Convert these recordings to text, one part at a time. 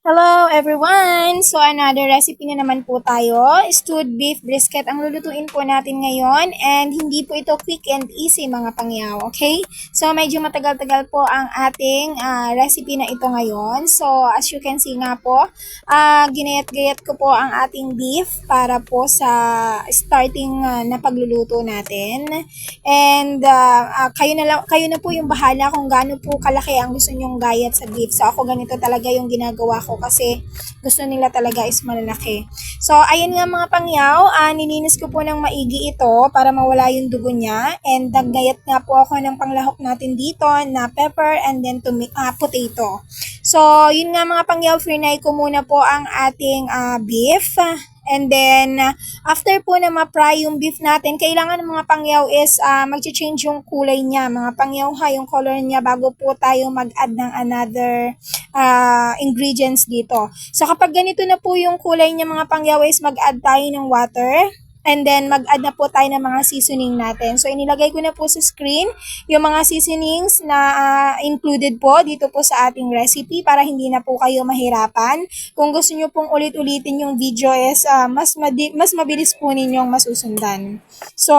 Hello everyone! So another recipe na naman po tayo. Stewed beef brisket ang lulutuin po natin ngayon and hindi po ito quick and easy mga pangyaw, okay? So medyo matagal-tagal po ang ating recipe na ito ngayon. So as you can see nga po, ginayat-gayat ko po ang ating beef para po sa starting na pagluluto natin. And kayo na po yung bahala kung gaano po kalaki ang gusto nyong gayat sa beef. So ako ganito talaga yung ginagawa ko kasi gusto nila talaga is malalaki. So, ayan nga mga pangyaw, nilinis ko po ng maigi ito para mawala yung dugo niya. And daggayat nga po ako ng panglahok natin dito na pepper and then potato. So, yun nga mga pangyaw, frinay ko muna po ang ating beef. And then, after po na ma-fry yung beef natin, kailangan ng mga pangyaw is mag-change yung kulay niya. Mga pangyaw ha, yung color niya bago po tayo mag-add ng another ingredients dito. So, kapag ganito na po yung kulay niya mga pangyaw is mag-add tayo ng water. And then, mag-add na po tayo ng mga seasoning natin. So, inilagay ko na po sa screen yung mga seasonings na included po dito po sa ating recipe para hindi na po kayo mahirapan. Kung gusto nyo pong ulit-ulitin yung video is mas mabilis po ninyong masusundan. So,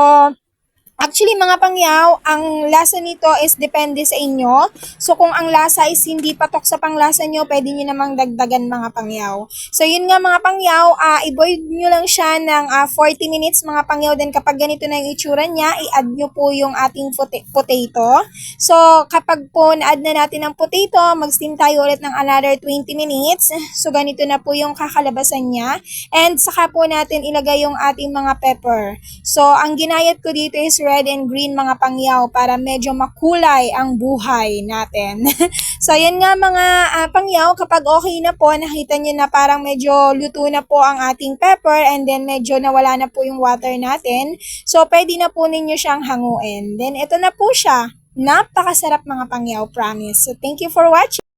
actually mga pangyaw, ang lasa nito is depende sa inyo. So kung ang lasa is hindi patok sa panglasa nyo, pwede nyo namang dagdagan mga pangyaw. So yun nga mga pangyaw, i-boil nyo lang siya ng 40 minutes mga pangyaw. Then kapag ganito na yung itsura niya, i-add nyo po yung ating potato. So kapag po na-add na natin ang potato, mag-steam tayo ulit ng another 20 minutes. So ganito na po yung kakalabasan niya. And saka po natin ilagay yung ating mga pepper. So ang ginayat ko dito is red and green mga pangyaw para medyo makulay ang buhay natin. So yan nga mga pangyaw, kapag okay na po, nakita nyo na parang medyo luto na po ang ating pepper and then medyo nawala na po yung water natin. So pwede na po ninyo siyang hanguin. Then ito na po siya. Napakasarap mga pangyaw, promise. So thank you for watching.